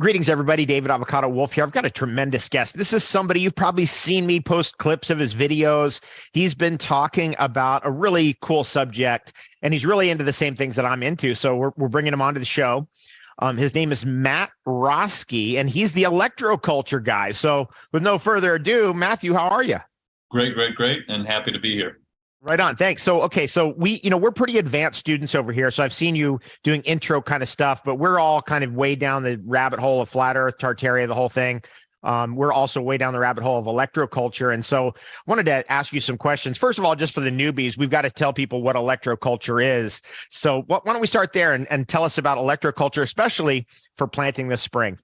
Greetings, everybody. David Avocado Wolf here. I've got a tremendous guest. This is somebody you've probably seen me post clips of his videos. He's been talking about a really cool subject, and he's really into the same things that I'm into. So we're bringing him onto the show. His name is Matt Roski, and he's the Electroculture guy. So with no further ado, Matthew, how are you? Great, and happy to be here. Right on. Thanks. So, okay. So we're pretty advanced students over here. So I've seen you doing intro kind of stuff, but we're all kind of way down the rabbit hole of flat earth, Tartaria, the whole thing. We're also way down the rabbit hole of electroculture. And so I wanted to ask you some questions. First of all, just for the newbies, we've got to tell people what electroculture is. So why don't we start there and tell us about electroculture, especially for planting this spring?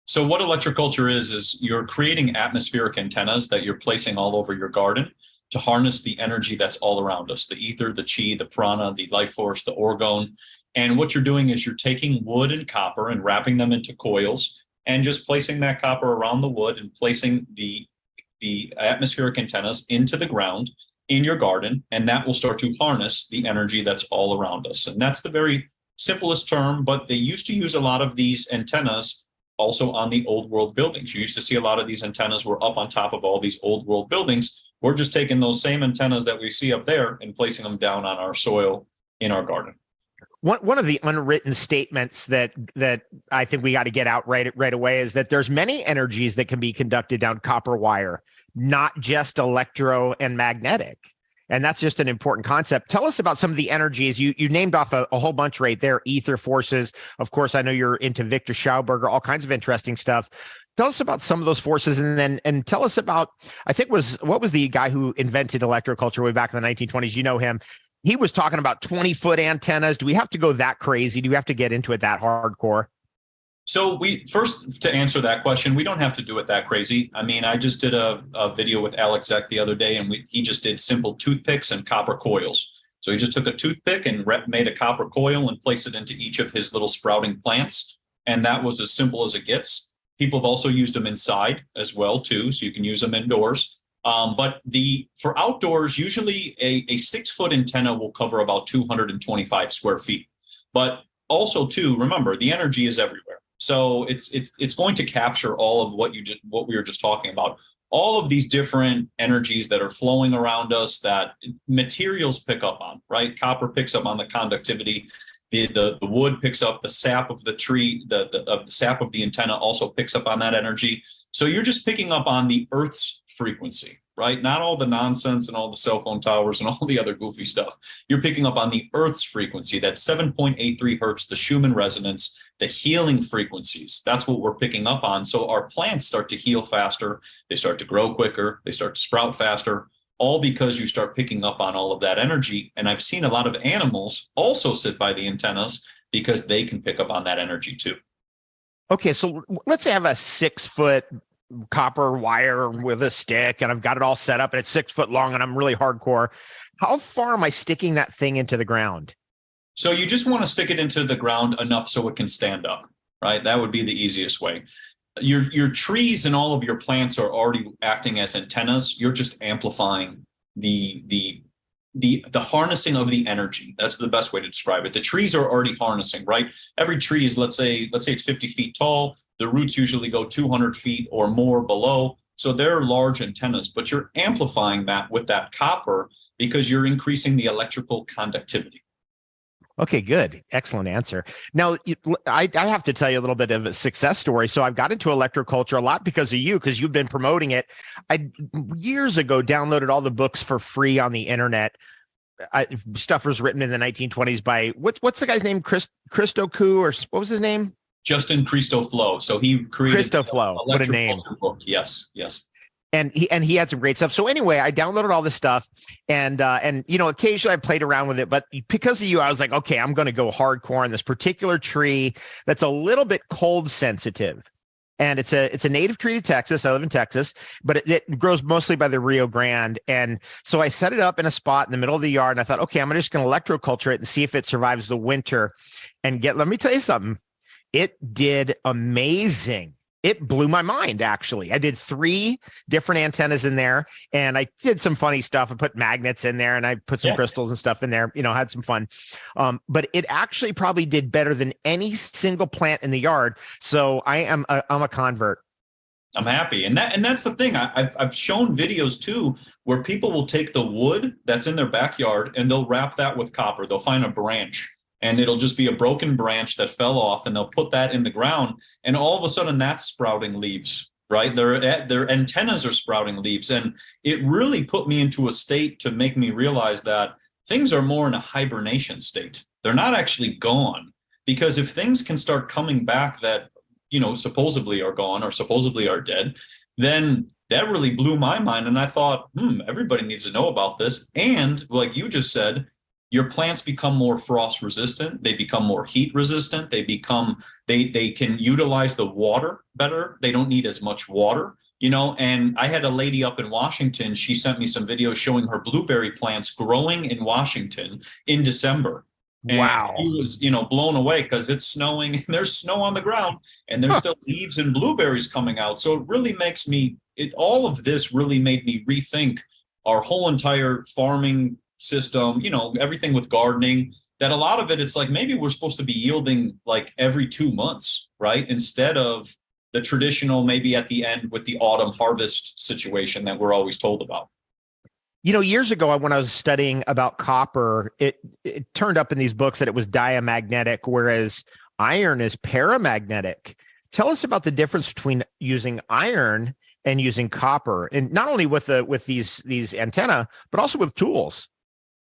So what electroculture is you're creating atmospheric antennas that you're placing all over your garden to harness the energy that's all around us, the ether, the chi, the prana, the life force, the orgone. And what you're doing is you're taking wood and copper and wrapping them into coils and just placing that copper around the wood and placing the atmospheric antennas into the ground in your garden. And that will start to harness the energy that's all around us. And that's the very simplest term, but they used to use a lot of these antennas also on the old world buildings. You used to see a lot of these antennas were up on top of all these old world buildings. We're just taking those same antennas that we see up there and placing them down on our soil in our garden. One of the unwritten statements that I think we got to get out right away is that there's many energies that can be conducted down copper wire, not just electro and magnetic. And that's just an important concept. Tell us about some of the energies. You named off a whole bunch right there, ether forces. Of course, I know you're into Viktor Schauberger, all kinds of interesting stuff. Tell us about some of those forces, and tell us about, what was the guy who invented electroculture way back in the 1920s? You know him. He was talking about 20-foot antennas. Do we have to go that crazy? Do we have to get into it that hardcore? So to answer that question, we don't have to do it that crazy. I mean, I just did a video with Alex Zek the other day, and he just did simple toothpicks and copper coils. So he just took a toothpick and made a copper coil and placed it into each of his little sprouting plants. And that was as simple as it gets. People have also used them inside as well, too, so you can use them indoors. But for outdoors, usually a 6-foot antenna will cover about 225 square feet. But also, too, remember, the energy is everywhere. So it's going to capture all of what we were just talking about. All of these different energies that are flowing around us that materials pick up on, right? Copper picks up on the conductivity. The wood picks up the sap of the tree, the sap of the antenna also picks up on that energy. So you're just picking up on the Earth's frequency, right? Not all the nonsense and all the cell phone towers and all the other goofy stuff. You're picking up on the Earth's frequency, that 7.83 hertz, the Schumann resonance, the healing frequencies. That's what we're picking up on. So our plants start to heal faster. They start to grow quicker. They start to sprout faster. All because you start picking up on all of that energy. And I've seen a lot of animals also sit by the antennas because they can pick up on that energy too. Okay, so let's say I have a 6-foot copper wire with a stick and I've got it all set up and it's 6 foot long and I'm really hardcore. How far am I sticking that thing into the ground? So you just want to stick it into the ground enough so it can stand up, right? That would be the easiest way. Your trees and all of your plants are already acting as antennas. You're just amplifying the harnessing of the energy. That's the best way to describe it. The trees are already harnessing, right? Every tree is, let's say it's 50 feet tall. The roots usually go 200 feet or more below. So they're large antennas, but you're amplifying that with that copper because you're increasing the electrical conductivity. Okay, good. Excellent answer. Now, I have to tell you a little bit of a success story. So I've got into electroculture a lot because of you, because you've been promoting it. I years ago downloaded all the books for free on the internet. Stuff was written in the 1920s by what's the guy's name? Christoku, or what was his name? Justin Christoflo. So he created Christoflo. What a name! Book. Yes. And he had some great stuff. So anyway, I downloaded all this stuff, and occasionally I played around with it. But because of you, I was like, okay, I'm going to go hardcore on this particular tree that's a little bit cold sensitive. And it's a native tree to Texas. I live in Texas, but it grows mostly by the Rio Grande. And so I set it up in a spot in the middle of the yard, and I thought, okay, I'm just going to electroculture it and see if it survives the winter. And let me tell you something. It did amazing. it blew my mind, actually. I did 3 different antennas in there, and I did some funny stuff. I put magnets in there, and I put some crystals and stuff in there, had some fun. But it actually probably did better than any single plant in the yard. So I'm a convert. I'm happy. And that's the thing. I've shown videos too, where people will take the wood that's in their backyard and they'll wrap that with copper. They'll find a branch, and it'll just be a broken branch that fell off, and they'll put that in the ground, and all of a sudden that's sprouting leaves, right? Their antennas are sprouting leaves. And it really put me into a state to make me realize that things are more in a hibernation state. They're not actually gone, because if things can start coming back that supposedly are gone or supposedly are dead, then that really blew my mind. And I thought, everybody needs to know about this. And like you just said, your plants become more frost resistant. They become more heat resistant. They can utilize the water better. They don't need as much water, and I had a lady up in Washington. She sent me some videos showing her blueberry plants growing in Washington in December. Wow. And he was, blown away because it's snowing and there's snow on the ground and there's still leaves and blueberries coming out. So it really makes all of this really made me rethink our whole entire farming system, everything with gardening, that a lot of it's like maybe we're supposed to be yielding like every 2 months, right? Instead of the traditional, maybe at the end with the autumn harvest situation that we're always told about. Years ago, when I was studying about copper, it turned up in these books that it was diamagnetic, whereas iron is paramagnetic. Tell us about the difference between using iron and using copper, and not only with these antenna, but also with tools.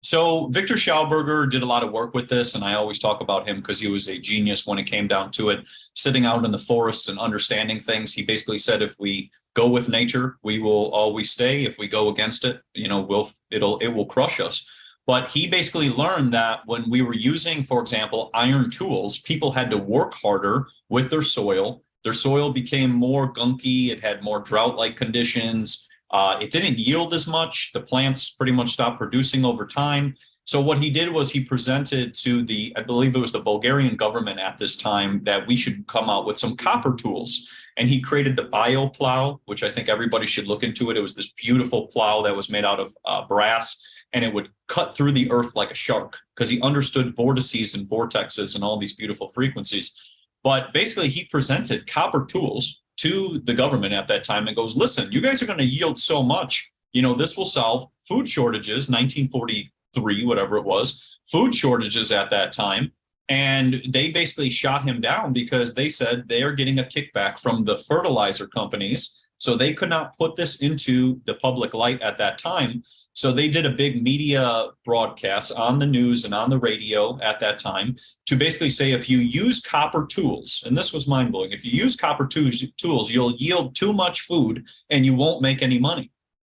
So Viktor Schauberger did a lot of work with this, and I always talk about him because he was a genius when it came down to it, sitting out in the forests and understanding things. He basically said, if we go with nature, we will always stay. If we go against it, it will crush us. But he basically learned that when we were using, for example, iron tools, people had to work harder with their soil. Their soil became more gunky. It had more drought-like conditions. It didn't yield as much. The plants pretty much stopped producing over time. So what he did was he presented to I believe it was the Bulgarian government at this time, that we should come out with some copper tools. And he created the bio plow, which I think everybody should look into it. It was this beautiful plow that was made out of brass, and it would cut through the earth like a shark, because he understood vortices and vortexes and all these beautiful frequencies. But basically, he presented copper tools to the government at that time and goes, listen, you guys are going to yield so much, this will solve food shortages, 1943, whatever it was, food shortages at that time. And they basically shot him down because they said they are getting a kickback from the fertilizer companies. So they could not put this into the public light at that time. So they did a big media broadcast on the news and on the radio at that time to basically say, if you use copper tools, and this was mind blowing, if you use copper tools, you'll yield too much food and you won't make any money.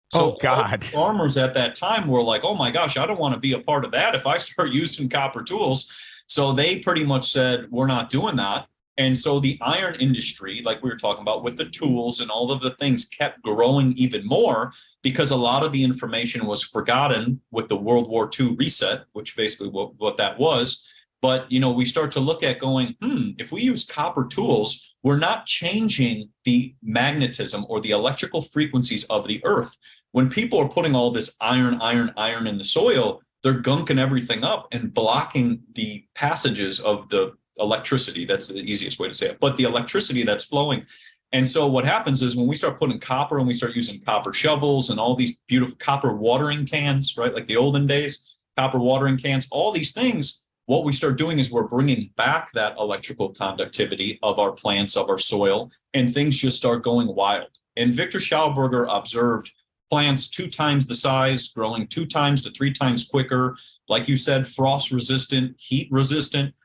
So God, farmers at that time were like, oh my gosh, I don't want to be a part of that if I start using copper tools. So they pretty much said, we're not doing that. And so the iron industry, like we were talking about with the tools and all of the things, kept growing even more, because a lot of the information was forgotten with the World War II reset, which basically what that was. But, we start to look at going, if we use copper tools, we're not changing the magnetism or the electrical frequencies of the earth. When people are putting all this iron in the soil, they're gunking everything up and blocking the passages of the electricity. That's the easiest way to say it, but the electricity that's flowing. And so what happens is when we start putting copper and we start using copper shovels and all these beautiful copper watering cans, right? Like the olden days, copper watering cans, all these things, what we start doing is we're bringing back that electrical conductivity of our plants, of our soil, and things just start going wild. And Viktor Schauberger observed plants 2 times the size, growing 2 times to 3 times quicker. Like you said, frost resistant, heat resistant,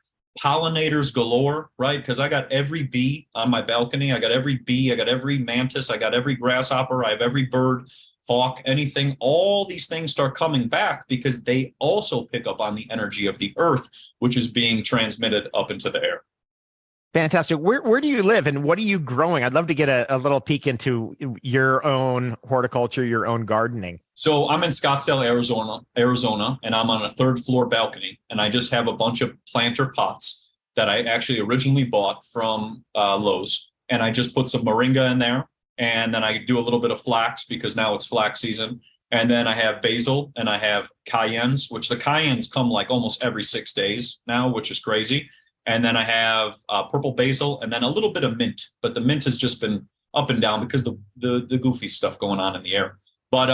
pollinators galore, right? Because I got every bee on my balcony. I got every bee, I got every mantis, I got every grasshopper, I have every bird, hawk, anything. All these things start coming back because they also pick up on the energy of the earth, which is being transmitted up into the air. Fantastic. Where do you live and what are you growing? I'd love to get a little peek into your own horticulture, your own gardening. So I'm in Scottsdale, Arizona, and I'm on a 3rd floor balcony, and I just have a bunch of planter pots that I actually originally bought from Lowe's. and I just put some moringa in there. And then I do a little bit of flax because now it's flax season. And then I have basil and I have cayennes, which the cayennes come like almost every 6 days now, which is crazy. And then I have purple basil and then a little bit of mint, but the mint has just been up and down because the goofy stuff going on in the air. But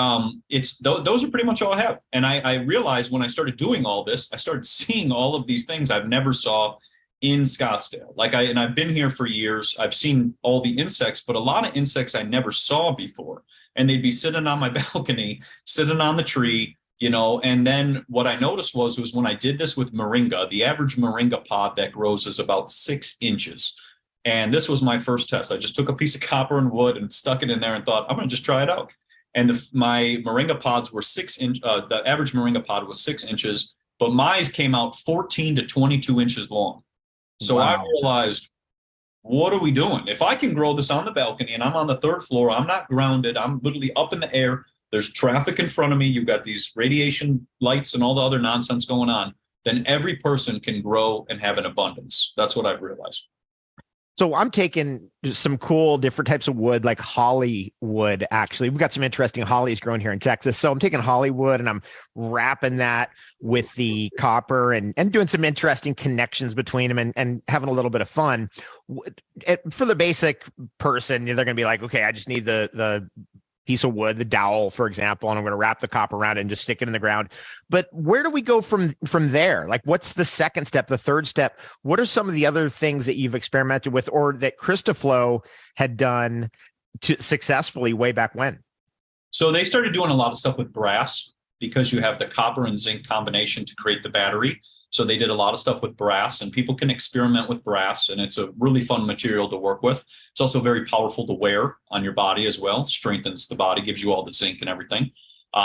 those are pretty much all I have. And I realized when I started doing all this, I started seeing all of these things I've never saw in Scottsdale. And I've been here for years. I've seen all the insects, but a lot of insects I never saw before. And they'd be sitting on my balcony, sitting on the tree, and then what I noticed was when I did this with moringa, the average moringa pod that grows is about 6 inches. And this was my first test. I just took a piece of copper and wood and stuck it in there and thought, I'm going to just try it out. And my moringa pods were 6 inch. The average moringa pod was 6 inches, but mine came out 14 to 22 inches long. So wow. I realized, what are we doing? If I can grow this on the balcony and I'm on the 3rd floor, I'm not grounded, I'm literally up in the air, there's traffic in front of me, you've got these radiation lights and all the other nonsense going on, then every person can grow and have an abundance. That's what I've realized. So I'm taking some cool different types of wood, like holly wood. Actually, we've got some interesting hollies growing here in Texas. So I'm taking holly wood and I'm wrapping that with the copper and doing some interesting connections between them and having a little bit of fun. For the basic person, they're going to be like, okay, I just need the piece of wood, the dowel, for example, and I'm going to wrap the copper around it and just stick it in the ground. But where do we go from there? Like, what's the second step, the third step? What are some of the other things that you've experimented with or that Christoflo had done successfully way back when? So they started doing a lot of stuff with brass because you have the copper and zinc combination to create the battery. So they did a lot of stuff with brass, and people can experiment with brass, and it's a really fun material to work with. It's also very powerful to wear on your body as well, strengthens the body, gives you all the zinc and everything.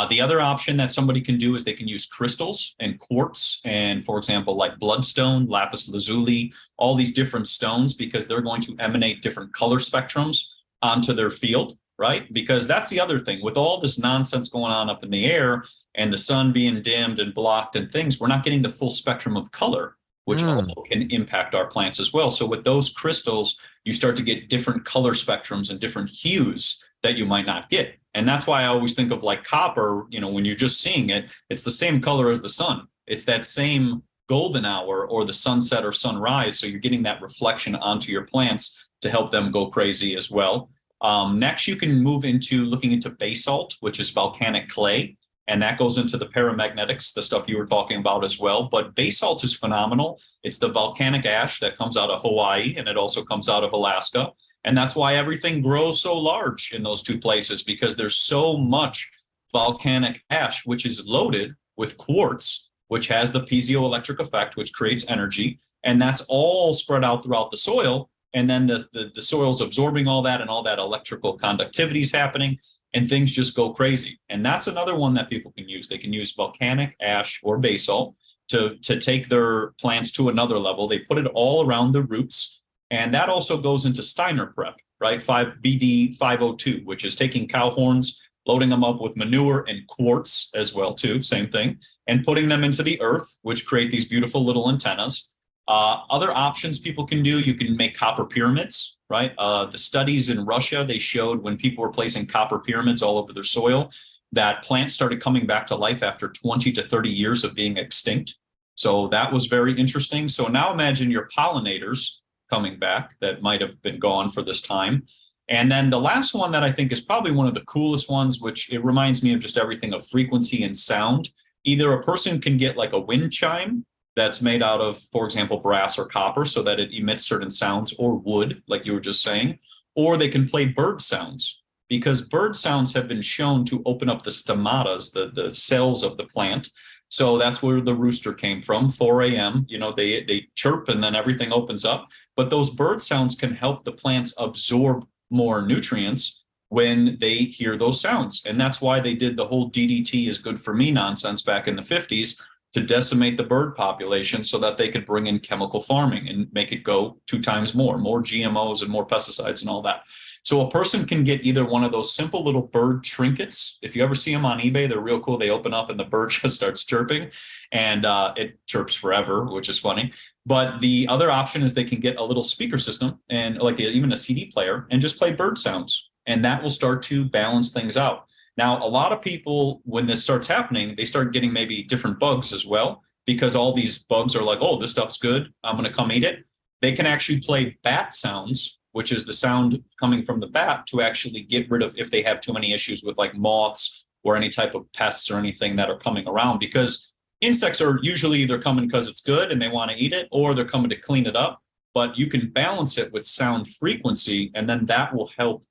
The other option that somebody can do is they can use crystals and quartz and, for example, like bloodstone, lapis lazuli, all these different stones, because they're going to emanate different color spectrums onto their field, right? Because that's the other thing. With all this nonsense going on up in the air and the sun being dimmed and blocked and things, we're not getting the full spectrum of color, which also can impact our plants as well. So with those crystals, you start to get different color spectrums and different hues that you might not get. And that's why I always think of like copper, when you're just seeing it, it's the same color as the sun. It's that same golden hour or the sunset or sunrise. So you're getting that reflection onto your plants to help them go crazy as well. Next, you can move into looking into basalt, which is volcanic clay. And that goes into the paramagnetics, the stuff you were talking about as well. But basalt is phenomenal. It's the volcanic ash that comes out of Hawaii, and it also comes out of Alaska. And that's why everything grows so large in those two places, because there's so much volcanic ash, which is loaded with quartz, which has the piezoelectric effect, which creates energy. And that's all spread out throughout the soil. And then the soil's absorbing all that, and all that electrical conductivity is happening. And things just go crazy. And that's another one that people can use. They can use volcanic ash or basalt to take their plants to another level. They put it all around the roots. And that also goes into Steiner prep, right? BD 502, which is taking cow horns, loading them up with manure and quartz as well, too, same thing, and putting them into the earth, which create these beautiful little antennas. Other options people can do, you can make copper pyramids, right? The studies in Russia, they showed when people were placing copper pyramids all over their soil, that plants started coming back to life after 20 to 30 years of being extinct. So that was very interesting. So now imagine your pollinators coming back that might have been gone for this time. And then the last one that I think is probably one of the coolest ones, which it reminds me of just everything of frequency and sound. Either a person can get like a wind chime that's made out of, for example, brass or copper so that it emits certain sounds, or wood, like you were just saying, or they can play bird sounds, because bird sounds have been shown to open up the stomatas, the cells of the plant. So that's where the rooster came from, 4 a.m. They chirp and then everything opens up. But those bird sounds can help the plants absorb more nutrients when they hear those sounds. And that's why they did the whole DDT is good for me nonsense back in the 50s, to decimate the bird population so that they could bring in chemical farming and make it go 2 times more GMOs and more pesticides and all that. So a person can get either one of those simple little bird trinkets. If you ever see them on eBay, they're real cool. They open up and the bird just starts chirping, and it chirps forever, which is funny. But the other option is they can get a little speaker system and even a CD player and just play bird sounds. And that will start to balance things out. Now, a lot of people, when this starts happening, they start getting maybe different bugs as well, because all these bugs are like, oh, this stuff's good, I'm going to come eat it. They can actually play bat sounds, which is the sound coming from the bat, to actually get rid of if they have too many issues with like moths or any type of pests or anything that are coming around, because insects are usually either coming because it's good and they want to eat it, or they're coming to clean it up. But you can balance it with sound frequency, and then that will help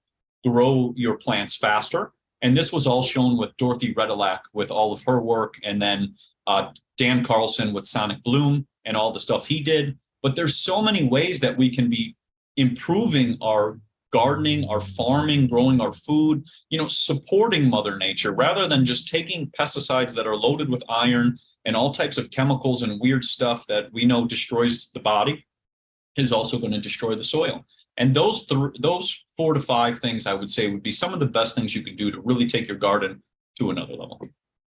grow your plants faster. And this was all shown with Dorothy Redelac with all of her work, and then Dan Carlson with Sonic Bloom and all the stuff he did. But there's so many ways that we can be improving our gardening, our farming, growing our food, supporting Mother Nature, rather than just taking pesticides that are loaded with iron and all types of chemicals and weird stuff that we know destroys the body, is also going to destroy the soil. And those 4 to 5 things, I would say, would be some of the best things you can do to really take your garden to another level.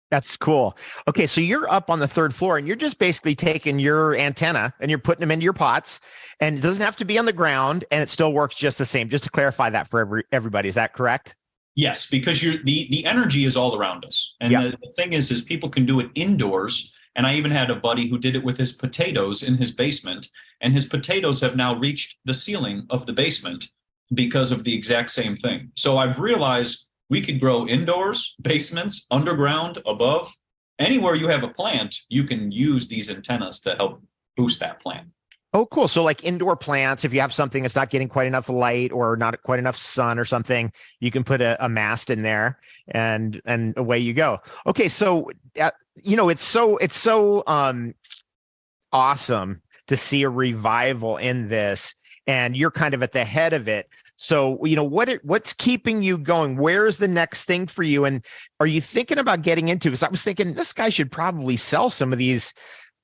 That's cool. Okay, so you're up on the 3rd floor, and you're just basically taking your antenna and you're putting them into your pots, and it doesn't have to be on the ground, and it still works just the same. Just to clarify that for everybody, is that correct? Yes, because the energy is all around us, and the thing is people can do it indoors. And I even had a buddy who did it with his potatoes in his basement, and his potatoes have now reached the ceiling of the basement because of the exact same thing. So I've realized we could grow indoors, basements, underground, above. Anywhere you have a plant, you can use these antennas to help boost that plant. Oh, cool. So like indoor plants, if you have something that's not getting quite enough light or not quite enough sun or something, you can put a mast in there, and away you go. Okay. So, it's so awesome to see a revival in this, and you're kind of at the head of it. So, what's keeping you going? Where's the next thing for you? And are you thinking about getting into, because I was thinking this guy should probably sell some of these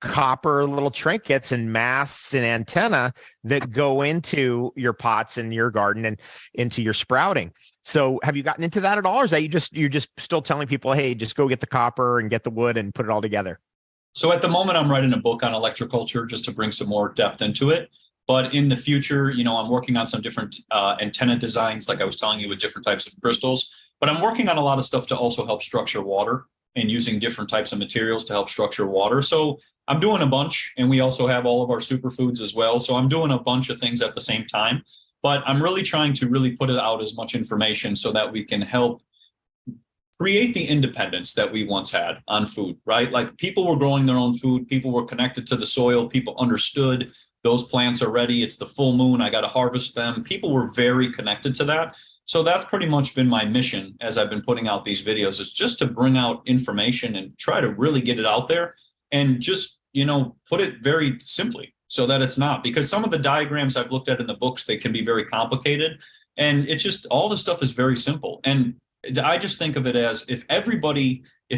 copper little trinkets and masts and antenna that go into your pots and your garden and into your sprouting. So have you gotten into that at all? Or is that you're just still telling people, hey, just go get the copper and get the wood and put it all together? So at the moment, I'm writing a book on electroculture just to bring some more depth into it. But in the future, I'm working on some different antenna designs, like I was telling you, with different types of crystals. But I'm working on a lot of stuff to also help structure water, and using different types of materials to help structure water. So I'm doing a bunch, and we also have all of our superfoods as well. So I'm doing a bunch of things at the same time, but I'm really trying to really put it out as much information so that we can help create the independence that we once had on food, right? Like people were growing their own food. People were connected to the soil. People understood those plants are ready. It's the full moon. I got to harvest them. People were very connected to that. So that's pretty much been my mission as I've been putting out these videos, is just to bring out information and try to really get it out there, and just, put it very simply so that it's not, because some of the diagrams I've looked at in the books, they can be very complicated, and it's just, all the stuff is very simple. And I just think of it as, if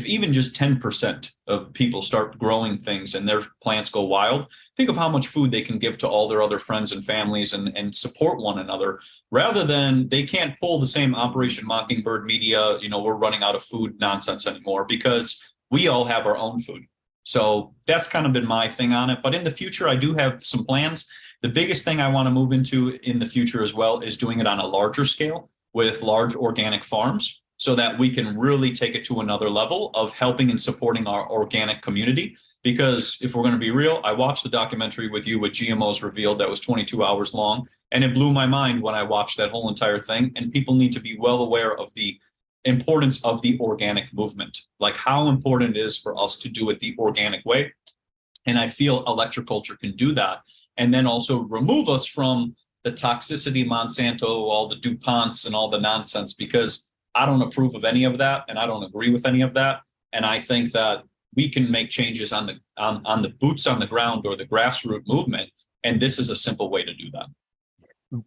even just 10% of people start growing things and their plants go wild, think of how much food they can give to all their other friends and families, and support one another, rather than they can't pull the same Operation Mockingbird media, we're running out of food nonsense anymore, because we all have our own food. So that's kind of been my thing on it. But in the future, I do have some plans. The biggest thing I want to move into in the future as well is doing it on a larger scale with large organic farms, so that we can really take it to another level of helping and supporting our organic community. Because if we're going to be real, I watched the documentary with you with GMOs Revealed that was 22 hours long, and it blew my mind when I watched that whole entire thing. And people need to be well aware of the importance of the organic movement, like how important it is for us to do it the organic way. And I feel electroculture can do that, and then also remove us from the toxicity, Monsanto, all the DuPonts and all the nonsense, because I don't approve of any of that, and I don't agree with any of that. And I think that we can make changes on the boots on the ground, or the grassroots movement, and this is a simple way to do that.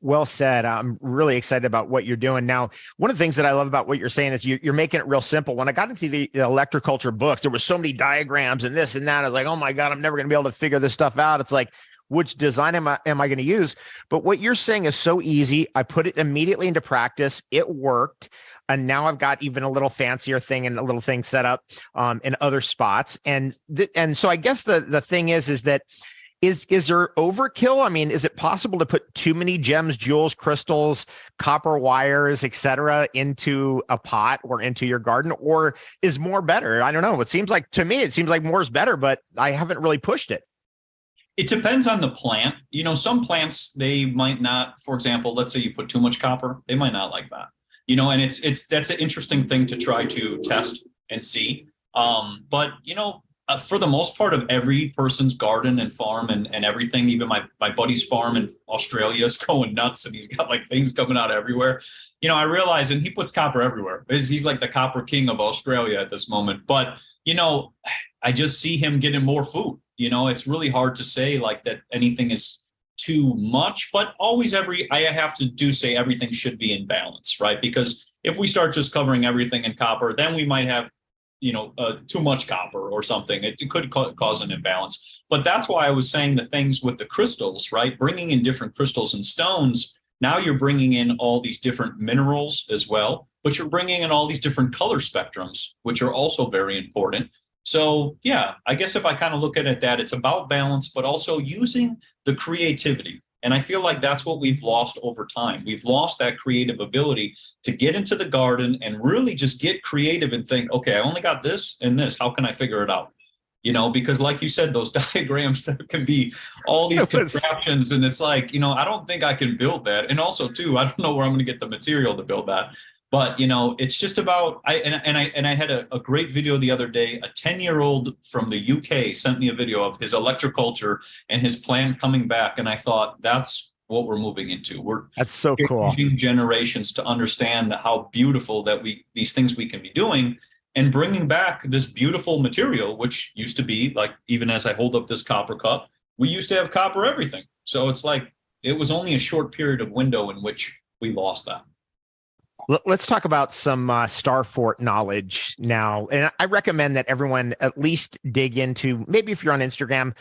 Well said. I'm really excited about what you're doing now. One of the things that I love about what you're saying is you're making it real simple. When I got into the electroculture books, there was so many diagrams and this and that. I was like, oh my God, I'm never going to be able to figure this stuff out. It's like, which design am I going to use? But what you're saying is so easy. I put it immediately into practice. It worked. And now I've got even a little fancier thing and a little thing set up in other spots. And so I guess the thing is that is there overkill? I mean, is it possible to put too many gems, jewels, crystals, copper wires, etc., into a pot or into your garden, or is more better? I don't know. To me, it seems like more is better, but I haven't really pushed it. It depends on the plant. Some plants, they might not, for example, let's say you put too much copper, they might not like that. And that's an interesting thing to try to test and see. But for the most part of every person's garden and farm and everything, even my buddy's farm in Australia is going nuts and he's got like things coming out everywhere. I realize, and he puts copper everywhere. He's like the copper king of Australia at this moment. But, I just see him getting more food. It's really hard to say like that anything is too much, but I have to say everything should be in balance, right? Because if we start just covering everything in copper, then we might have too much copper or something. It could cause an imbalance. But that's why I was saying the things with the crystals, right? Bringing in different crystals and stones. Now you're bringing in all these different minerals as well, but you're bringing in all these different color spectrums, which are also very important. So yeah, I guess if I kind of look at it that it's about balance, but also using the creativity. And I feel like that's what we've lost over time. We've lost that creative ability to get into the garden and really just get creative and think, okay, I only got this and this. How can I figure it out? Because like you said, those diagrams, there can be all these contraptions. And it's like, I don't think I can build that. And also too, I don't know where I'm going to get the material to build that. But, it's just about, I had a great video the other day. A 10-year-old from the UK sent me a video of his electroculture and his plan coming back. And I thought that's what we're moving into. That's so cool. Generations to understand how beautiful that these things we can be doing and bringing back this beautiful material, which used to be like, even as I hold up this copper cup, we used to have copper everything. So it's like, it was only a short period of window in which we lost that. Let's talk about some star fort knowledge now. And I recommend that everyone at least dig into, maybe if you're on Instagram,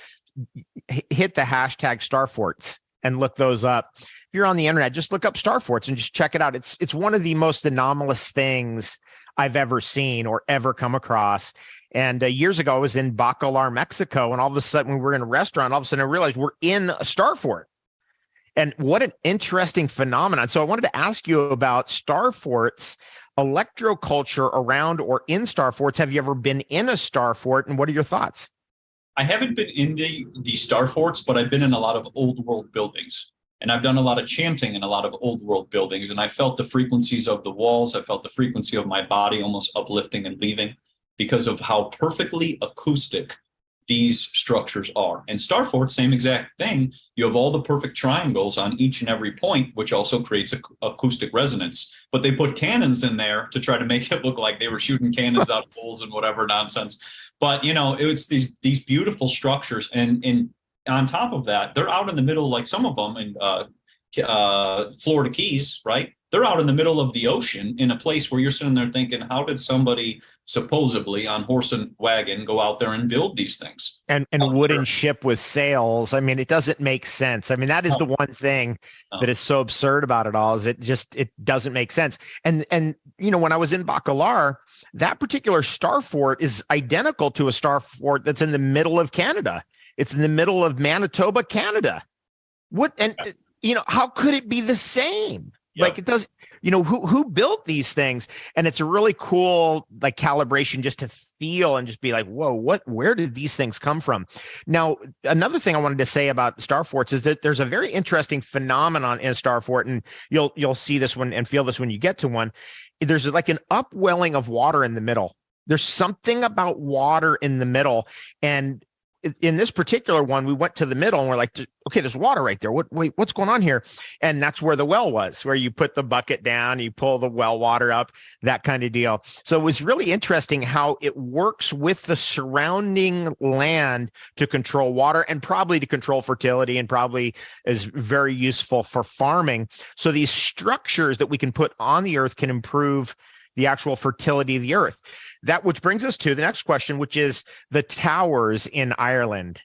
hit the hashtag star forts and look those up. If you're on the internet, just look up star forts and just check it out. It's one of the most anomalous things I've ever seen or ever come across. And years ago, I was in Bacalar, Mexico, and all of a sudden we were in a restaurant. All of a sudden I realized we're in a star fort. And what an interesting phenomenon. So I wanted to ask you about star forts, electroculture around or in star forts. Have you ever been in a star fort, and what are your thoughts? I haven't been in the star forts, but I've been in a lot of old world buildings. And I've done a lot of chanting in a lot of old world buildings. And I felt the frequencies of the walls. I felt the frequency of my body almost uplifting and leaving because of how perfectly acoustic these structures are. And star fort, same exact thing. You have all the perfect triangles on each and every point, which also creates acoustic resonance. But they put cannons in there to try to make it look like they were shooting cannons out of holes and whatever nonsense. But it's these beautiful structures, and on top of that, they're out in the middle, like some of them in Florida Keys, right? They're out in the middle of the ocean in a place where you're sitting there thinking, how did somebody supposedly on horse and wagon go out there and build these things? And wooden ship with sails. I mean, it doesn't make sense. I mean, that is the one thing that is so absurd about it all, is it doesn't make sense. And when I was in Bacalar, that particular star fort is identical to a star fort that's in the middle of Canada. It's in the middle of Manitoba, Canada. How could it be the same? Yep. Like it does, who built these things? And it's a really cool like calibration just to feel and just be like, whoa, where did these things come from? Now, another thing I wanted to say about star forts is that there's a very interesting phenomenon in a star fort, and you'll see this one and feel this when you get to one. There's like an upwelling of water in the middle. There's something about water in the middle. And in this particular one, we went to the middle and we're like, okay, there's water right there. What's going on here? And that's where the well was, where you put the bucket down, you pull the well water up, that kind of deal. So it was really interesting how it works with the surrounding land to control water and probably to control fertility, and probably is very useful for farming. So these structures that we can put on the earth can improve the actual fertility of the earth. That which brings us to the next question, which is the towers in Ireland,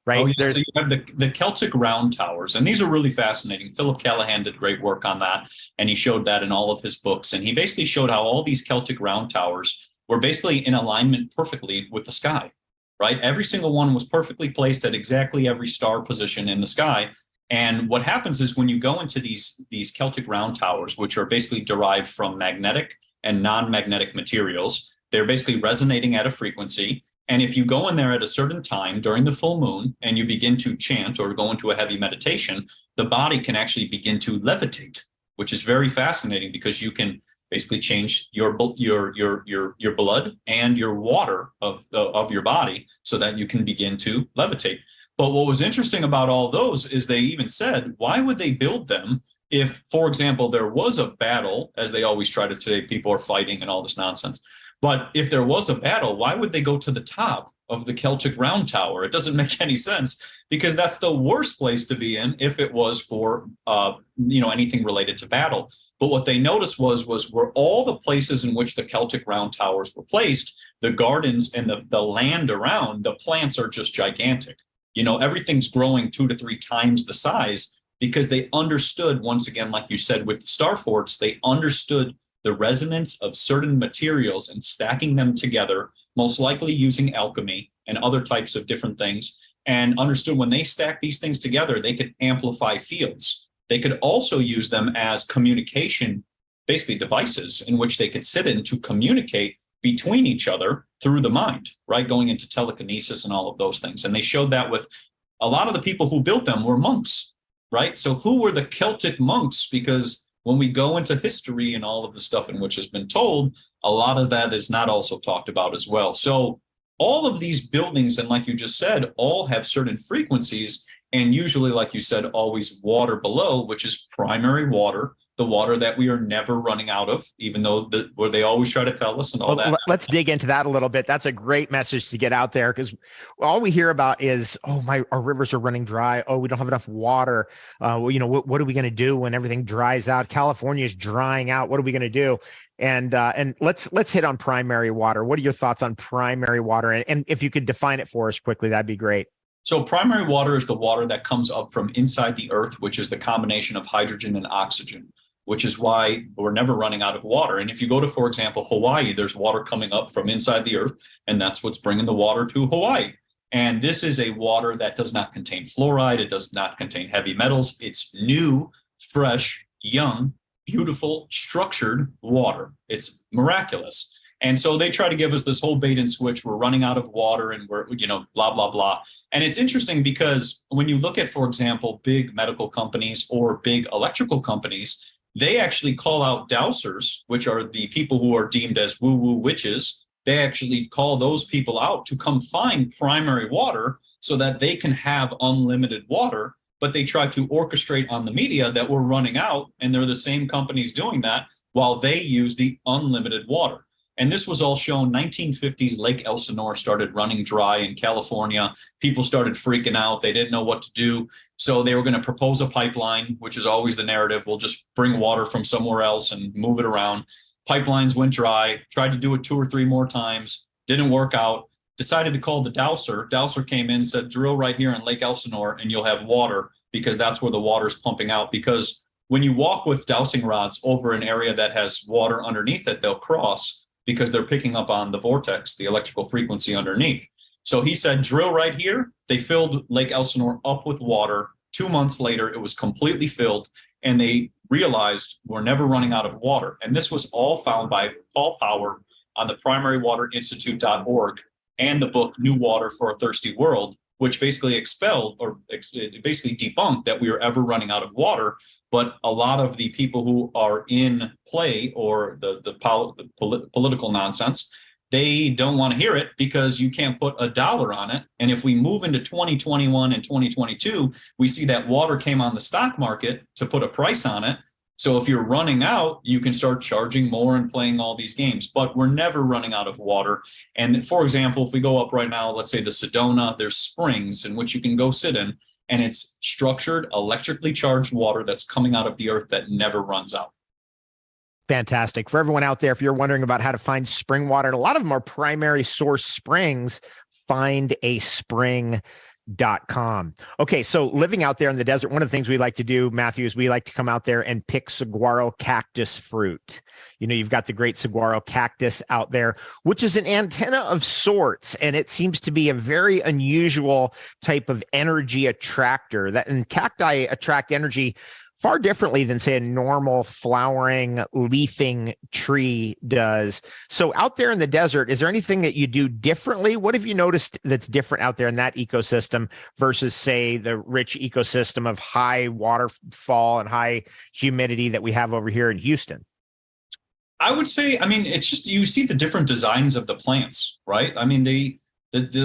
right? Oh, yeah. So you have the Celtic round towers, and these are really fascinating. Philip Callahan did great work on that, and he showed that in all of his books. And he basically showed how all these Celtic round towers were basically in alignment perfectly with the sky, right? Every single one was perfectly placed at exactly every star position in the sky. And what happens is when you go into these Celtic round towers, which are basically derived from magnetic and non-magnetic materials, they're basically resonating at a frequency. And if you go in there at a certain time during the full moon and you begin to chant or go into a heavy meditation, the body can actually begin to levitate, which is very fascinating because you can basically change your blood and your water of your body so that you can begin to levitate. But what was interesting about all those is they even said, why would they build them if, for example, there was a battle, as they always try to say, people are fighting and all this nonsense. But if there was a battle, why would they go to the top of the Celtic round tower? It doesn't make any sense, because that's the worst place to be in if it was for anything related to battle. But what they noticed was where all the places in which the Celtic round towers were placed, the gardens and the land around, the plants are just gigantic. Everything's growing 2 to 3 times the size, because they understood, once again, like you said, with star forts, they understood the resonance of certain materials and stacking them together, most likely using alchemy and other types of different things, and understood when they stack these things together, they could amplify fields. They could also use them as communication, basically devices in which they could sit in to communicate between each other through the mind, right? Going into telekinesis and all of those things. And they showed that with a lot of the people who built them were monks, right? So who were the Celtic monks? Because when we go into history and all of the stuff in which has been told, a lot of that is not also talked about as well. So all of these buildings, and like you just said, all have certain frequencies, and usually, like you said, always water below, which is primary water, the water that we are never running out of, even though where they always try to tell us and all that. Let's dig into that a little bit. That's a great message to get out there, because all we hear about is, our rivers are running dry. Oh, we don't have enough water. What are we going to do when everything dries out? California is drying out. What are we going to do? And let's hit on primary water. What are your thoughts on primary water? And if you could define it for us quickly, that'd be great. So primary water is the water that comes up from inside the earth, which is the combination of hydrogen and oxygen, which is why we're never running out of water. And if you go to, for example, Hawaii, there's water coming up from inside the earth, and that's what's bringing the water to Hawaii. And this is a water that does not contain fluoride. It does not contain heavy metals. It's new, fresh, young, beautiful, structured water. It's miraculous. And so they try to give us this whole bait and switch. We're running out of water and we're, blah, blah, blah. And it's interesting because when you look at, for example, big medical companies or big electrical companies, they actually call out dowsers, which are the people who are deemed as woo-woo witches. They actually call those people out to come find primary water so that they can have unlimited water. But they try to orchestrate on the media that we're running out, and they're the same companies doing that while they use the unlimited water. And this was all shown 1950s. Lake Elsinore started running dry in California. People started freaking out. They didn't know what to do. So they were going to propose a pipeline, which is always the narrative. We'll just bring water from somewhere else and move it around. Pipelines went dry, tried to do it 2 or 3 more times, didn't work out, decided to call the dowser. Dowser came in, said, drill right here in Lake Elsinore and you'll have water, because that's where the water's pumping out. Because when you walk with dowsing rods over an area that has water underneath it, they'll cross, because they're picking up on the vortex, the electrical frequency underneath. So he said, drill right here. They filled Lake Elsinore up with water. 2 months later, it was completely filled, and they realized we're never running out of water. And this was all found by Paul Power on the primarywaterinstitute.org and the book New Water for a Thirsty World, which basically basically debunked that we were ever running out of water. But a lot of the people who are in play, or the political nonsense, they don't want to hear it because you can't put $1 on it. And if we move into 2021 and 2022, we see that water came on the stock market to put a price on it. So if you're running out, you can start charging more and playing all these games, but we're never running out of water. And for example, if we go up right now, let's say the Sedona, there's springs in which you can go sit in, and it's structured, electrically charged water that's coming out of the earth that never runs out. Fantastic. For everyone out there, if you're wondering about how to find spring water, and a lot of them are primary source springs, findaspring.com. Okay, so living out there in the desert, one of the things we like to do, Matthew, is we like to come out there and pick saguaro cactus fruit. You know, you've got the great saguaro cactus out there, which is an antenna of sorts, and it seems to be a very unusual type of energy attractor. And cacti attract energy far differently than, say, a normal flowering, leafing tree does. So out there in the desert, is there anything that you do differently? What have you noticed that's different out there in that ecosystem versus, say, the rich ecosystem of high waterfall and high humidity that we have over here in Houston? I would say, I mean, it's just, you see the different designs of the plants, right? I mean, the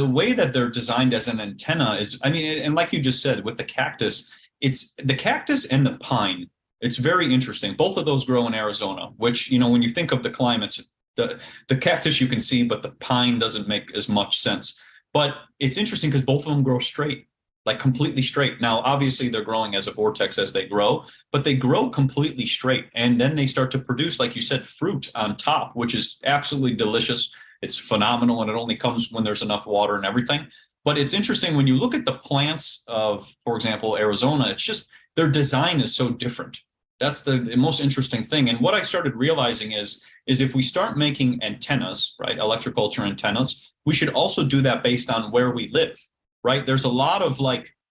way that they're designed as an antenna is, I mean, and like you just said, with the cactus, it's the cactus and the pine. It's very interesting. Both of those grow in Arizona, which, you know, when you think of the climates, the cactus you can see, but the pine doesn't make as much sense. But it's interesting because both of them grow straight, like completely straight. Now, obviously, they're growing as a vortex as they grow, but they grow completely straight. And then they start to produce, like you said, fruit on top, which is absolutely delicious. It's phenomenal, and it only comes when there's enough water and everything. But it's interesting when you look at the plants of, for example, Arizona, it's just their design is so different. That's the most interesting thing. And what I started realizing is if we start making antennas, right, electroculture antennas, we should also do that based on where we live, right? There's a lot of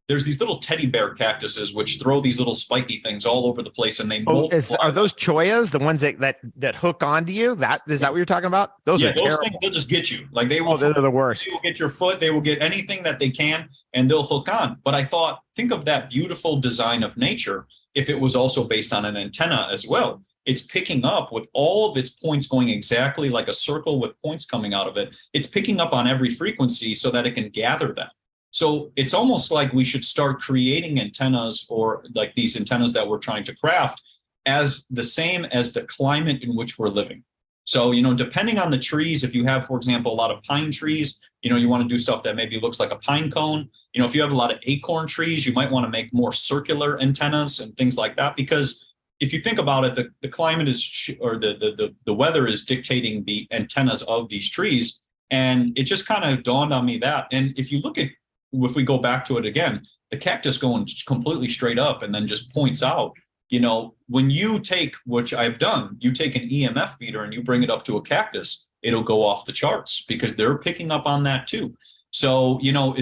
there's these little teddy bear cactuses which throw these little spiky things all over the place, and they are those choyas the ones that hook onto you? Is that what you're talking about? Those are those things, they'll just get you. Like they will. They're the worst. They will get your foot. They will get anything that they can, and they'll hook on. But I thought, think of that beautiful design of nature. If it was also based on an antenna as well, it's picking up with all of its points going exactly like a circle with points coming out of it. It's picking up on every frequency so that it can gather them. So it's almost like we should start creating antennas, or like these antennas that we're trying to craft, as the same as the climate in which we're living. So, you know, depending on the trees, if you have, for example, a lot of pine trees, you know, you want to do stuff that maybe looks like a pine cone. You know, if you have a lot of acorn trees, you might want to make more circular antennas and things like that. Because if you think about it, the climate is, or the weather is dictating the antennas of these trees. And it just kind of dawned on me that. And if you look at, if we go back to it again, the cactus going completely straight up and then just points out, you know, when you take, which I've done, you take an EMF meter and you bring it up to a cactus, it'll go off the charts because they're picking up on that too. So, you know,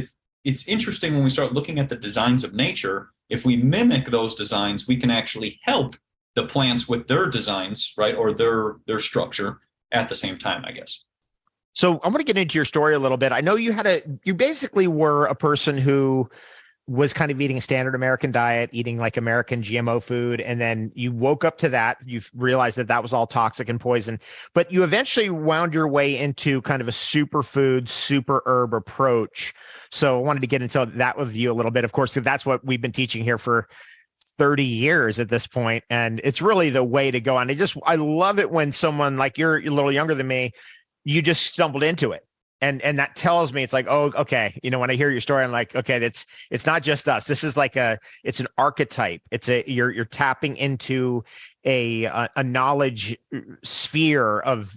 it's interesting when we start looking at the designs of nature. If we mimic those designs, we can actually help the plants with their designs, right? Or their structure at the same time, I guess. So I want to get into your story a little bit. I know you basically were a person who was kind of eating a standard American diet, eating like American GMO food. And then you woke up to that. You've realized that was all toxic and poison, but you eventually wound your way into kind of a superfood, super herb approach. So I wanted to get into that with you a little bit. Of course, that's what we've been teaching here for 30 years at this point. And it's really the way to go. And I love it when someone like you're a little younger than me, you just stumbled into it. And that tells me, it's like, oh, okay. You know, when I hear your story, I'm like, okay, it's not just us. This is like it's an archetype. You're tapping into a knowledge sphere of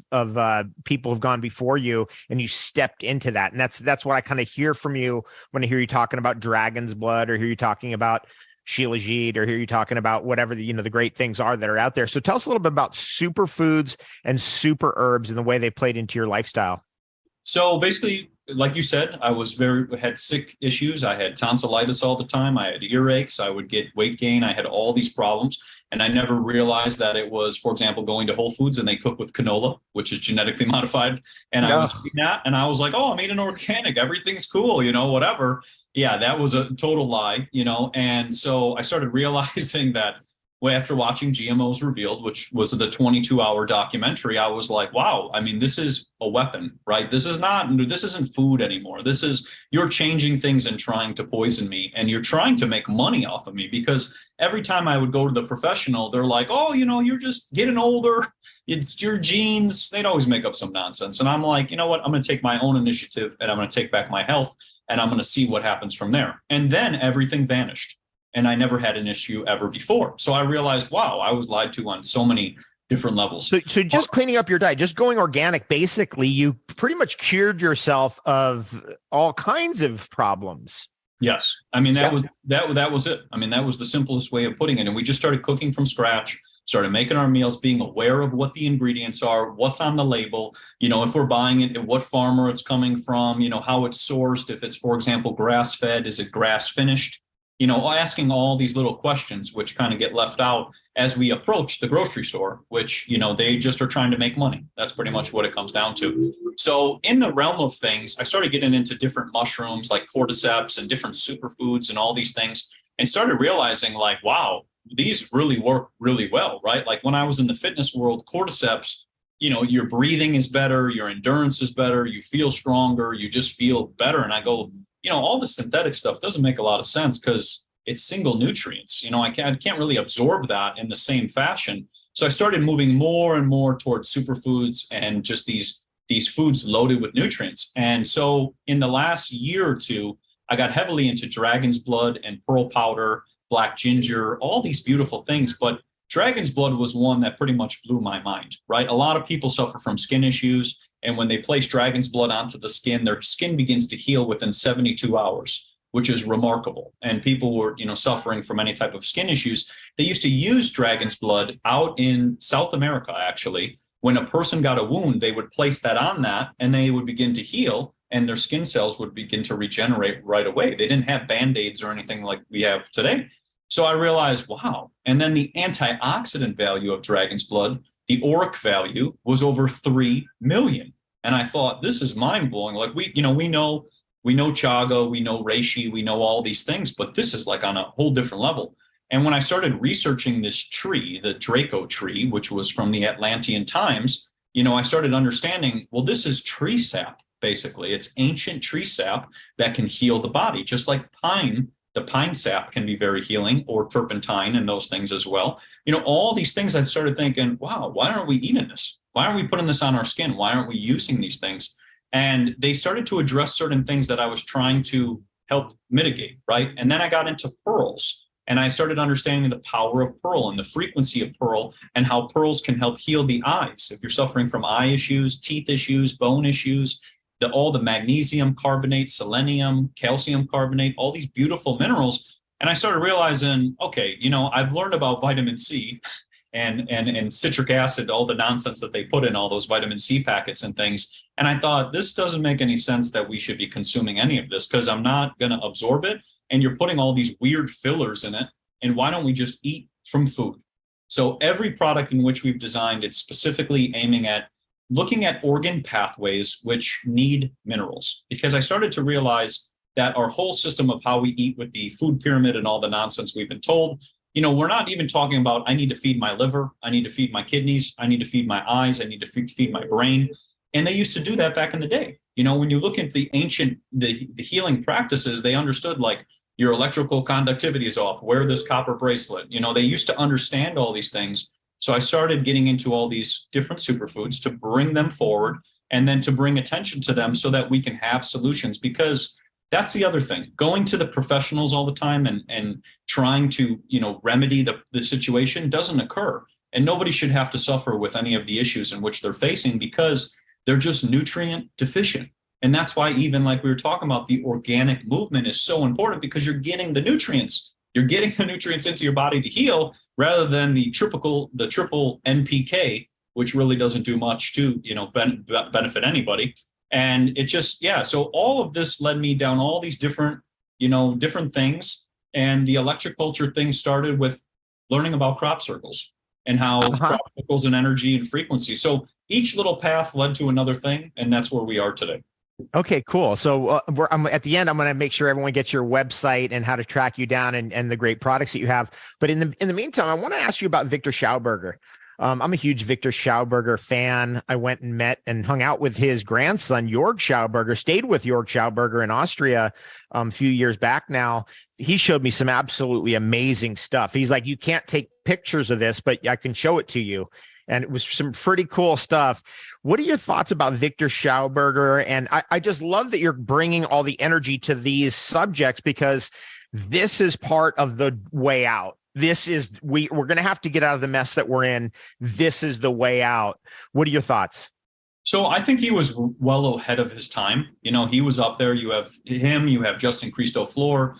people who've gone before you, and you stepped into that. And that's what I kind of hear from you when I hear you talking about dragon's blood, or hear you talking about Shilajit, or hear you talking about whatever the great things are that are out there. So tell us a little bit about superfoods and super herbs and the way they played into your lifestyle. So basically, like you said, I had sick issues. I had tonsillitis all the time. I had earaches. I would get weight gain. I had all these problems. And I never realized that it was, for example, going to Whole Foods and they cook with canola, which is genetically modified. And I was eating that, and I was like, oh, I'm eating organic. Everything's cool, whatever. Yeah, that was a total lie, And so I started realizing that after watching GMOs Revealed, which was the 22-hour documentary, I was like, wow, I mean, this is a weapon, right? This isn't food anymore. You're changing things and trying to poison me, and you're trying to make money off of me, because every time I would go to the professional, they're like, oh, you're just getting older. It's your genes. They'd always make up some nonsense. And I'm like, you know what? I'm going to take my own initiative, and I'm going to take back my health, and I'm going to see what happens from there. And then everything vanished. And I never had an issue ever before. So I realized, wow, I was lied to on so many different levels. So just cleaning up your diet, just going organic, basically, you pretty much cured yourself of all kinds of problems. Yes. I mean, that was it. I mean, that was the simplest way of putting it. And we just started cooking from scratch, started making our meals, being aware of what the ingredients are, what's on the label, if we're buying it, what farmer it's coming from, how it's sourced. If it's, for example, grass fed, is it grass finished? Asking all these little questions, which kind of get left out as we approach the grocery store, which, they just are trying to make money. That's pretty much what it comes down to. So in the realm of things, I started getting into different mushrooms like cordyceps and different superfoods and all these things, and started realizing like, wow, these really work really well, right? Like when I was in the fitness world, cordyceps, your breathing is better, your endurance is better, you feel stronger, you just feel better. And I go, all the synthetic stuff doesn't make a lot of sense because it's single nutrients. I can't really absorb that in the same fashion. So I started moving more and more towards superfoods and just these foods loaded with nutrients. And so in the last year or two, I got heavily into dragon's blood and pearl powder, black ginger, all these beautiful things. But dragon's blood was one that pretty much blew my mind, right? A lot of people suffer from skin issues. And when they place dragon's blood onto the skin, their skin begins to heal within 72 hours, which is remarkable. And people were, suffering from any type of skin issues. They used to use dragon's blood out in South America, actually. When a person got a wound, they would place that on that and they would begin to heal, and their skin cells would begin to regenerate right away. They didn't have Band-Aids or anything like we have today. So I realized, wow. And then the antioxidant value of dragon's blood, the auric value, was over 3 million. And I thought, this is mind blowing. Like we know chaga, we know reishi, we know all these things, but this is like on a whole different level. And when I started researching this tree, the Draco tree, which was from the Atlantean times, I started understanding, well, this is tree sap, basically. It's ancient tree sap that can heal the body, just like pine. The pine sap can be very healing, or turpentine and those things as well. All these things, I started thinking, wow, why aren't we eating this? Why aren't we putting this on our skin? Why aren't we using these things? And they started to address certain things that I was trying to help mitigate, right? And then I got into pearls, and I started understanding the power of pearl and the frequency of pearl, and how pearls can help heal the eyes. If you're suffering from eye issues, teeth issues, bone issues, all the magnesium carbonate, selenium, calcium carbonate, all these beautiful minerals. And I started realizing, okay, I've learned about vitamin C and citric acid, all the nonsense that they put in all those vitamin C packets and things. And I thought, this doesn't make any sense that we should be consuming any of this, because I'm not going to absorb it. And you're putting all these weird fillers in it. And why don't we just eat from food? So every product in which we've designed, it's specifically aiming at looking at organ pathways which need minerals, because I started to realize that our whole system of how we eat with the food pyramid and all the nonsense we've been told, we're not even talking about, I need to feed my liver, I need to feed my kidneys, I need to feed my eyes, I need to feed my brain. And they used to do that back in the day. When you look at the ancient, the healing practices, they understood like your electrical conductivity is off, wear this copper bracelet. They used to understand all these things. So I started getting into all these different superfoods to bring them forward, and then to bring attention to them so that we can have solutions. Because that's the other thing, going to the professionals all the time and trying to, remedy the situation doesn't occur. And nobody should have to suffer with any of the issues in which they're facing, because they're just nutrient deficient. And that's why, even like we were talking about, the organic movement is so important, because you're getting the nutrients. You're getting the nutrients into your body to heal, rather than the triple NPK, which really doesn't do much to, benefit anybody. And it just, so all of this led me down all these different things. And the electroculture thing started with learning about crop circles and how crop circles and energy and frequency. So each little path led to another thing, and that's where we are today. Okay, cool. So I'm at the end. I'm going to make sure everyone gets your website and how to track you down and the great products that you have. But in the meantime, I want to ask you about Viktor Schauberger. I'm a huge Viktor Schauberger fan. I went and met and hung out with his grandson, Jörg Schauberger, stayed with Jörg Schauberger in Austria a few years back now. He showed me some absolutely amazing stuff. He's like, you can't take pictures of this, but I can show it to you. And it was some pretty cool stuff. What are your thoughts about Viktor Schauberger? And I just love that you're bringing all the energy to these subjects, because this is part of the way out. This is, we're going to have to get out of the mess that we're in. This is the way out. What are your thoughts? So I think he was well ahead of his time. You know, he was up there. You have him, you have Justin Christo-Flo,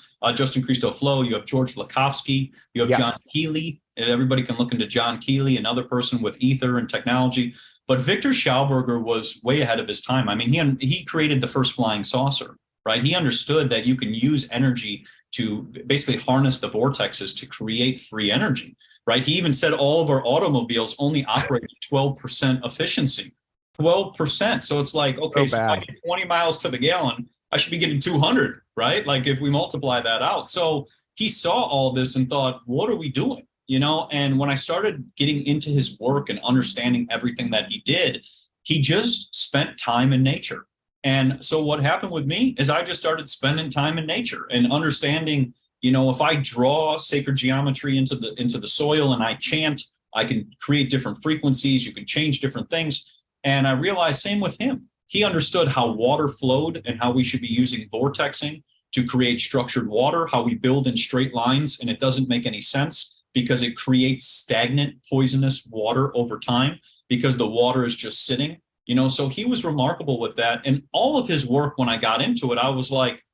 you have George Lakhovsky, you have John Keeley. And everybody can look into John Keeley, another person with ether and technology. But Viktor Schauberger was way ahead of his time. I mean, he created the first flying saucer, right? He understood that you can use energy to basically harness the vortexes to create free energy, right? He even said all of our automobiles only operate at 12% efficiency. 12%. So it's like, okay, so if I get 20 miles to the gallon, I should be getting 200, right? Like if we multiply that out. So he saw all this and thought, what are we doing? You know, and when I started getting into his work and understanding everything that he did, he just spent time in nature. And so what happened with me is I just started spending time in nature and understanding, you know, if I draw sacred geometry into the soil and I chant, I can create different frequencies, you can change different things. And I realized same with him. He understood how water flowed and how we should be using vortexing to create structured water, how we build in straight lines, and it doesn't make any sense, because it creates stagnant, poisonous water over time because the water is just sitting, you know. So he was remarkable with that. And all of his work, when I got into it, I was like,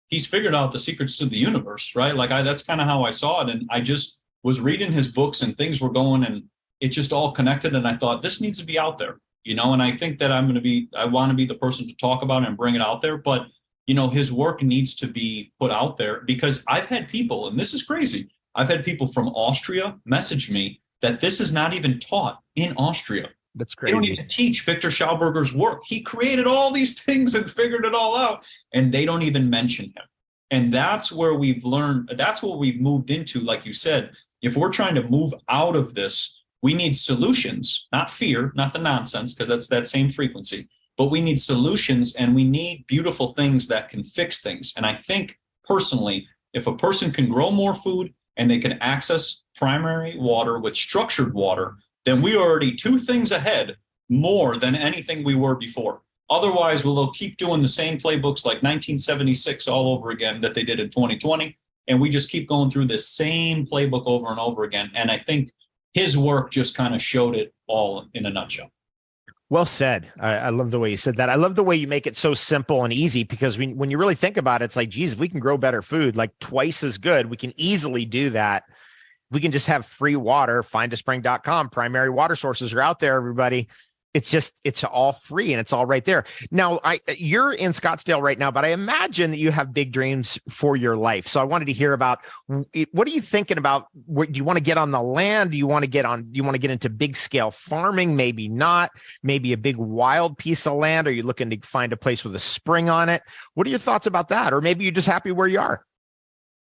he's figured out the secrets to the universe, right? Like that's kind of how I saw it. And I just was reading his books and things were going and it just all connected. And I thought, this needs to be out there, you know. And I think that I want to be the person to talk about it and bring it out there. But, you know, his work needs to be put out there, because I've had people, and this is crazy, I've had people from Austria message me that this is not even taught in Austria. That's crazy. They don't even teach Viktor Schauberger's work. He created all these things and figured it all out, and they don't even mention him. And that's where we've learned, that's what we've moved into. Like you said, if we're trying to move out of this, we need solutions, not fear, not the nonsense, because that's that same frequency, but we need solutions, and we need beautiful things that can fix things. And I think personally, if a person can grow more food, and they can access primary water with structured water, then we are already 2 things ahead more than anything we were before. Otherwise, we'll keep doing the same playbooks like 1976 all over again that they did in 2020. And we just keep going through this same playbook over and over again. And I think his work just kind of showed it all in a nutshell. Well said. I love the way you said that. I love the way you make it so simple and easy, because when you really think about it, it's like, geez, if we can grow better food, like twice as good, we can easily do that. We can just have free water. Findaspring.com. Primary water sources are out there, everybody. It's all free and it's all right there. Now, you're in Scottsdale right now, but I imagine that you have big dreams for your life. So I wanted to hear about, what are you thinking about? Do you want to get on the land? Do you want to get into big scale farming? Maybe not. Maybe a big wild piece of land. Are you looking to find a place with a spring on it? What are your thoughts about that? Or maybe you're just happy where you are.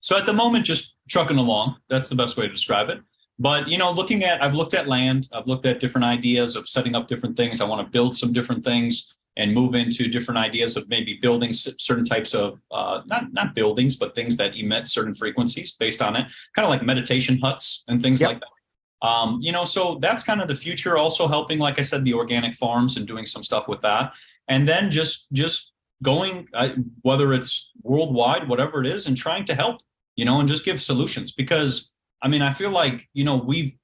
So at the moment, just trucking along. That's the best way to describe it. But, you know, I've looked at land, I've looked at different ideas of setting up different things. I want to build some different things and move into different ideas of maybe building certain types of, not buildings, but things that emit certain frequencies based on it, kind of like meditation huts and things like that. You know, so that's kind of the future. Also helping, like I said, the organic farms and doing some stuff with that. And then just going, whether it's worldwide, whatever it is, and trying to help, you know, and just give solutions. Because I mean, I feel like, you know, we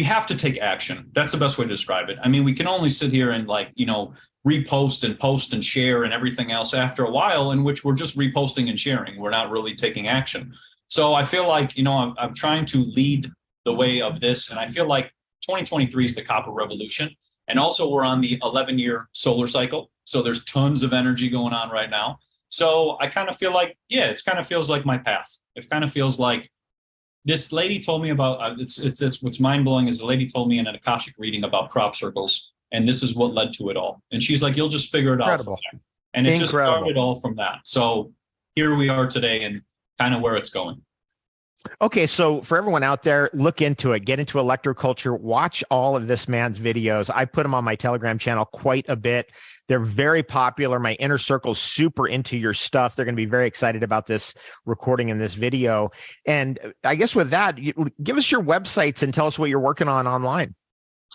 have to take action. That's the best way to describe it. I mean, we can only sit here and, like, you know, repost and post and share and everything else after a while, in which we're just reposting and sharing. We're not really taking action. So I feel like, you know, I'm trying to lead the way of this. And I feel like 2023 is the copper revolution. And also we're on the 11-year solar cycle. So there's tons of energy going on right now. So I kind of feel like, yeah, it kind of feels like my path. It kind of feels like, this lady told me about, it's what's mind blowing is the lady told me in an Akashic reading about crop circles, and this is what led to it all. And she's like, you'll just figure it out from there. And it just Incredible. started all from that. So here we are today and kind of where it's going. Okay, so for everyone out there, look into it, get into electroculture, watch all of this man's videos. I put them on my Telegram channel quite a bit. They're very popular. My inner circle's super into your stuff. They're going to be very excited about this recording and this video. And I guess with that, give us your websites and tell us what you're working on online.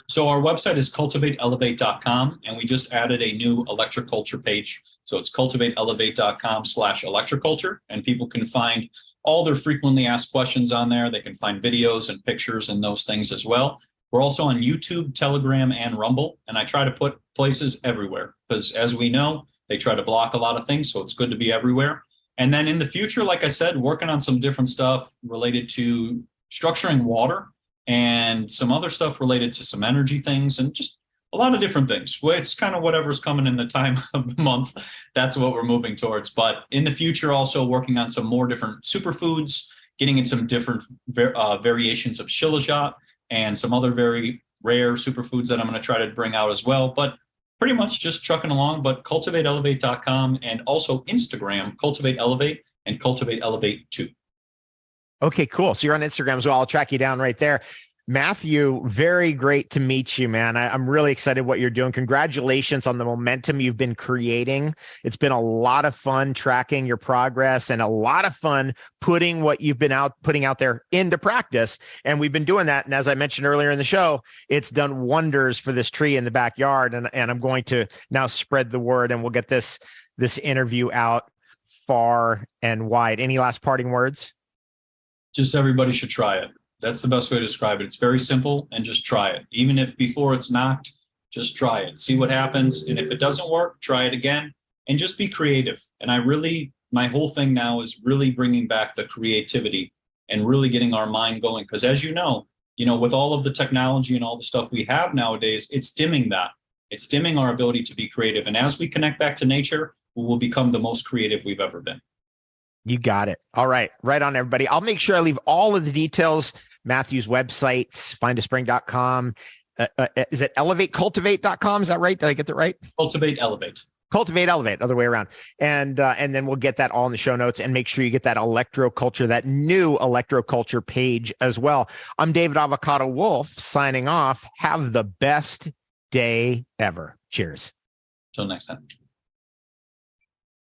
So our website is cultivateelevate.com, and we just added a new Electroculture page. So it's cultivateelevate.com/electroculture, and people can find all their frequently asked questions on there. They can find videos and pictures and those things as well. We're also on YouTube, Telegram, and Rumble, and I try to put places everywhere because, as we know, they try to block a lot of things, so it's good to be everywhere. And then in the future, like I said, working on some different stuff related to structuring water and some other stuff related to some energy things and just a lot of different things. Well, it's kind of whatever's coming in the time of the month. That's what we're moving towards. But in the future, also working on some more different superfoods, getting in some different variations of shilajit and some other very rare superfoods that I'm going to try to bring out as well. But pretty much just trucking along. But cultivateelevate.com and also Instagram, Cultivate Elevate and Cultivate Elevate 2. Okay, cool. So you're on Instagram as well. I'll track you down right there. Matthew, very great to meet you, man. I'm really excited what you're doing. Congratulations on the momentum you've been creating. It's been a lot of fun tracking your progress and a lot of fun putting what you've been putting out there into practice. And we've been doing that. And as I mentioned earlier in the show, it's done wonders for this tree in the backyard. And I'm going to now spread the word, and we'll get this interview out far and wide. Any last parting words? Just everybody should try it. That's the best way to describe it. It's very simple, and just try it. Even if before it's knocked, just try it. See what happens. And if it doesn't work, try it again and just be creative. And my whole thing now is really bringing back the creativity and really getting our mind going. Because as you know, with all of the technology and all the stuff we have nowadays, it's dimming that. It's dimming our ability to be creative. And as we connect back to nature, we will become the most creative we've ever been. You got it. All right. Right on, everybody. I'll make sure I leave all of the details, Matthew's websites, findaspring.com. Is it elevatecultivate.com? Is that right? Did I get that right? Cultivate Elevate. Cultivate Elevate, other way around. And then we'll get that all in the show notes, and make sure you get that Electroculture, that new Electroculture page as well. I'm David Avocado Wolf signing off. Have the best day ever. Cheers. Till next time.